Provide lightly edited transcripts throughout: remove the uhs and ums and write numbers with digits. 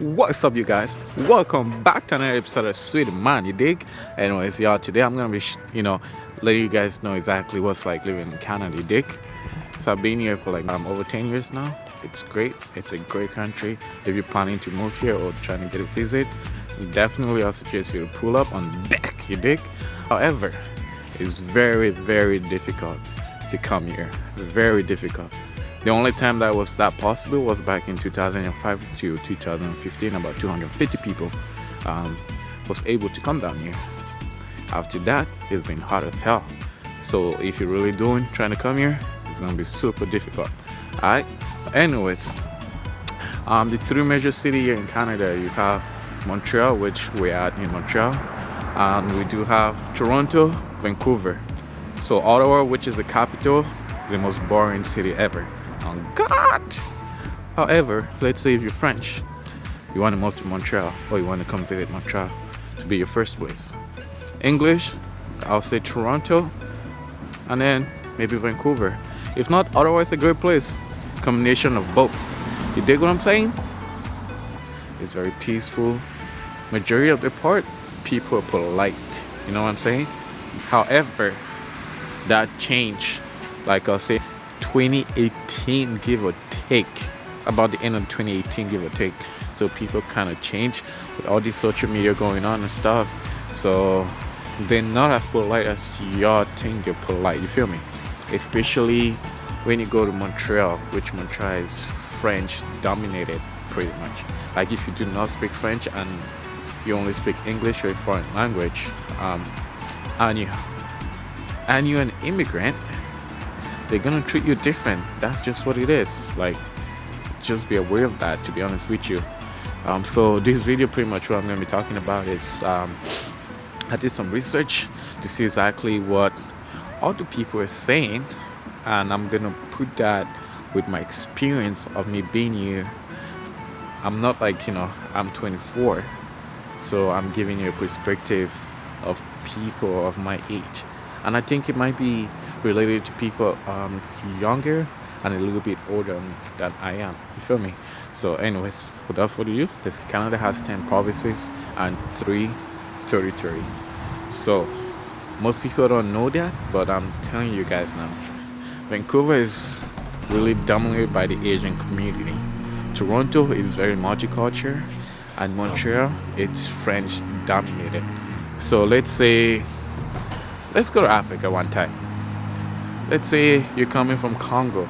What's up, you guys? Welcome back to another episode of Sweet Man, you dig? Anyways, y'all, today I'm gonna be, letting you guys know exactly what's like living in Canada, you dig? So I've been here for like over 10 years now. It's great. It's a great country. If you're planning to move here or trying to get a visit, definitely I suggest you to pull up on deck, you dig? However, it's very, very difficult to come here. Very difficult. The only time that was that possible was back in 2005 to 2015. About 250 people was able to come down here. After that, it's been hot as hell. So if you're really trying to come here, it's gonna be super difficult. Alright. Anyways, the three major cities here in Canada, you have Montreal, which we're at in Montreal, and we do have Toronto, Vancouver. So Ottawa, which is the capital, is the most boring city ever. Oh God! However, let's say if you're French, you want to move to Montreal, or you want to come visit Montreal to be your first place. English, I'll say Toronto, and then maybe Vancouver. If not, Ottawa is a great place. Combination of both. You dig what I'm saying? It's very peaceful. Majority of the part, people are polite. You know what I'm saying? However, that changed, like I'll say 2018, give or take, about the end of 2018, give or take. So people kind of change with all this social media going on and stuff. So they're not as polite as y'all think they're polite. You feel me? Especially when you go to Montreal, which Montreal is French dominated pretty much. Like if you do not speak French and you only speak English or a foreign language, and you're an immigrant, they're gonna treat you different. That's just what it is. Like, just be aware of that, to be honest with you. So this video, pretty much what I'm gonna be talking about is I did some research to see exactly what other people are saying, and I'm gonna put that with my experience of me being here. I'm not like, I'm 24, so I'm giving you a perspective of people of my age, and I think it might be related to people younger and a little bit older than I am. You feel me? So anyways, without further ado, Canada has 10 provinces and 3 territories. So most people don't know that, but I'm telling you guys now. Vancouver is really dominated by the Asian community. Toronto is very multicultural, and Montreal, it's French dominated. So let's go to Africa one time. Let's say you're coming from Congo.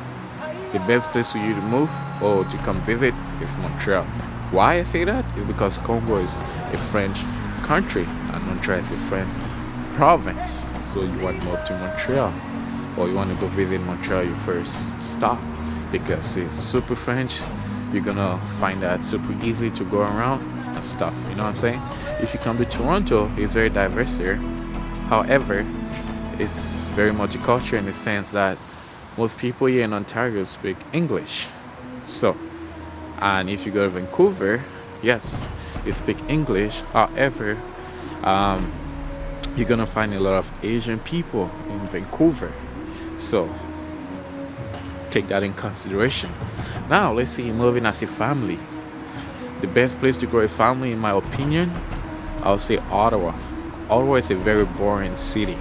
The best place for you to move or to come visit is Montreal. Why I say that is because Congo is a French country and Montreal is a French province. So you want to move to Montreal, or you want to go visit Montreal your first stop, because it's super French. You're gonna find that super easy to go around and stuff. You know what I'm saying? If you come to Toronto, it's very diverse here. However, it's very multicultural in the sense that most people here in Ontario speak English. So, and if you go to Vancouver, yes, you speak English. However, you're gonna find a lot of Asian people in Vancouver. So, take that in consideration. Now, let's say you're moving as a family. The best place to grow a family, in my opinion, I'll say Ottawa. Ottawa is a very boring city.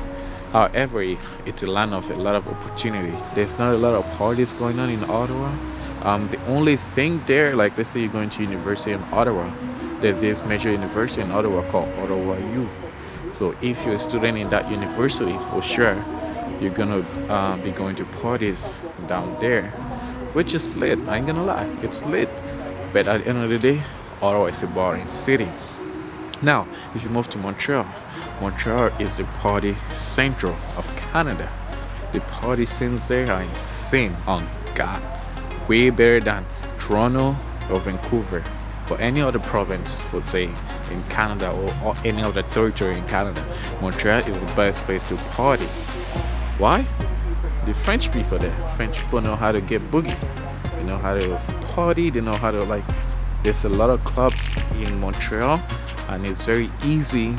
However, it's a land of a lot of opportunity. There's not a lot of parties going on in Ottawa. The only thing there, like let's say you're going to university in Ottawa, there's this major university in Ottawa called Ottawa U. So if you're a student in that university, for sure, you're gonna be going to parties down there, which is lit. I ain't gonna lie, it's lit. But at the end of the day, Ottawa is a boring city. Now, if you move to Montreal, Montreal is the party central of Canada. The party scenes there are insane. On God, way better than Toronto or Vancouver or any other province, would say, in Canada, or any other territory in Canada. Montreal is the best place to party. Why? The French people there. French people know how to get boogie. They know how to party. They know how to There's a lot of clubs in Montreal, and it's very easy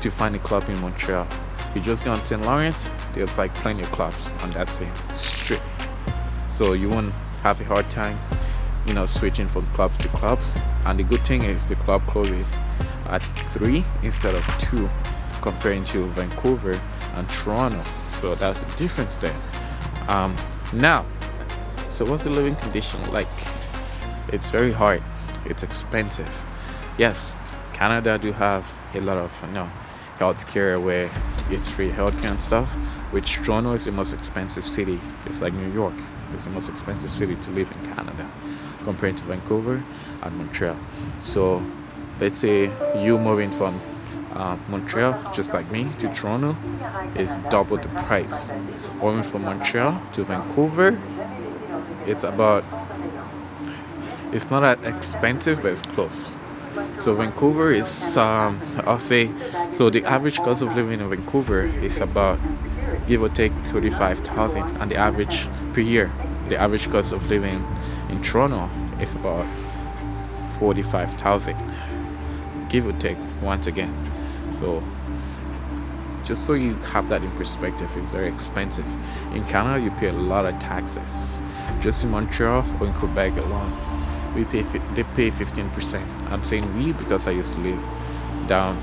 to find a club in Montreal. You just go on St. Lawrence, there's plenty of clubs, and that's it. Straight. So you won't have a hard time, switching from clubs to clubs. And the good thing is the club closes at 3 instead of 2, comparing to Vancouver and Toronto. So that's the difference there. Now, so what's the living condition like? It's very hard. It's expensive. Yes, Canada do have a lot of healthcare where it's free healthcare and stuff. Which Toronto is the most expensive city. It's like New York. It's the most expensive city to live in Canada, compared to Vancouver and Montreal. So let's say you moving from Montreal, just like me, to Toronto is double the price. Moving from Montreal to Vancouver, it's not that expensive, but it's close. So Vancouver is, I'll say, so the average cost of living in Vancouver is about, give or take, 35,000, and the average per year. The average cost of living in Toronto is about 45,000, give or take, once again. So just so you have that in perspective, it's very expensive. In Canada, you pay a lot of taxes. Just in Montreal or in Quebec alone, they pay 15%. I'm saying we because I used to live down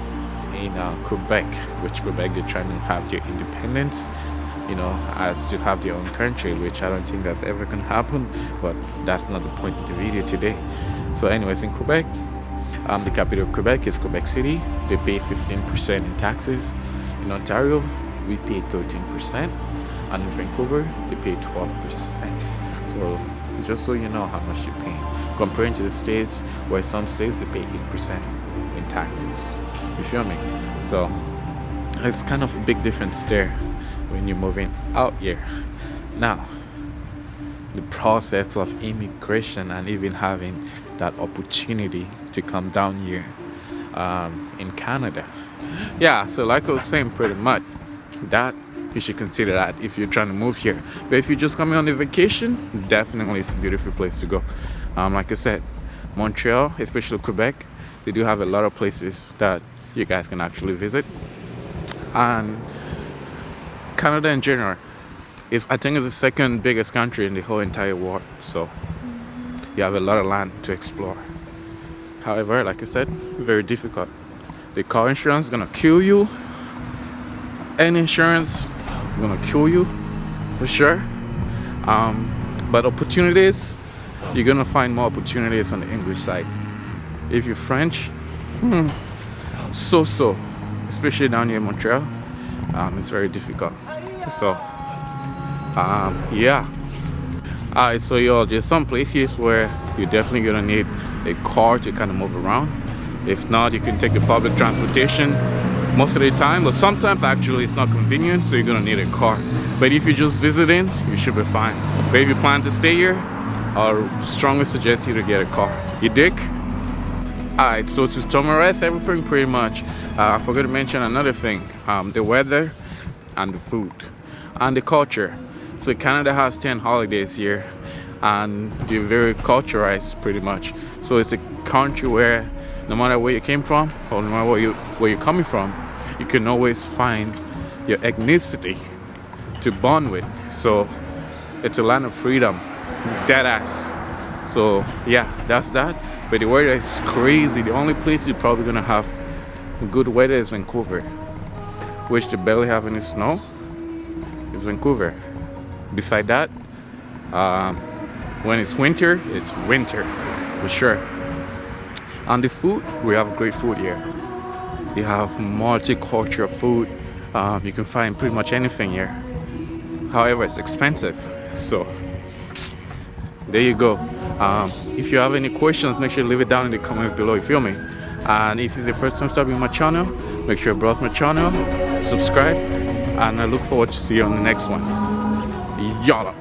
in Quebec, which Quebec, they're trying to have their independence, as to have their own country, which I don't think that's ever gonna happen, but that's not the point of the video today. So anyways, in Quebec, the capital of Quebec is Quebec City. They pay 15% in taxes. In Ontario, we pay 13%, and in Vancouver, they pay 12%. So just so you know how much you're paying, comparing to the States, where some states they pay 8% in taxes. You feel me? So it's kind of a big difference there when you're moving out here. Now, the process of immigration and even having that opportunity to come down here in Canada. Yeah, so like I was saying, pretty much that you should consider that if you're trying to move here. But if you're just coming on a vacation, definitely it's a beautiful place to go. Like I said, Montreal, especially Quebec, they do have a lot of places that you guys can actually visit. And Canada in general I think it's the second biggest country in the whole entire world. So you have a lot of land to explore. However, like I said, very difficult. The car insurance is gonna kill you. Any insurance is gonna kill you for sure. But opportunities, you're gonna find more opportunities on the English side. If you're French, so especially down here in Montreal, it's very difficult. So yeah. Alright, so there's some places where you're definitely gonna need a car to kind of move around. If not, you can take the public transportation most of the time, but sometimes actually it's not convenient, so you're gonna need a car. But if you're just visiting, you should be fine. But if you plan to stay here, I strongly suggest you to get a car. You dig? Alright, so to summarize everything pretty much, I forgot to mention another thing, the weather and the food and the culture. So Canada has 10 holidays here, and they're very culturalized pretty much. So it's a country where no matter where you came from or no matter where you're coming from, you can always find your ethnicity to bond with. So it's a land of freedom, dead ass. So yeah, that's that. But the weather is crazy. The only place you're probably gonna have good weather is Vancouver, which they barely have any snow. It's Vancouver. Beside that, when it's winter for sure. And the food, we have great food here. You have multicultural food. You can find pretty much anything here. However, it's expensive. So there you go. If you have any questions, make sure to leave it down in the comments below. You feel me? And if it's the first time stopping my channel, make sure to browse my channel, subscribe, and I look forward to see you on the next one. Yalla.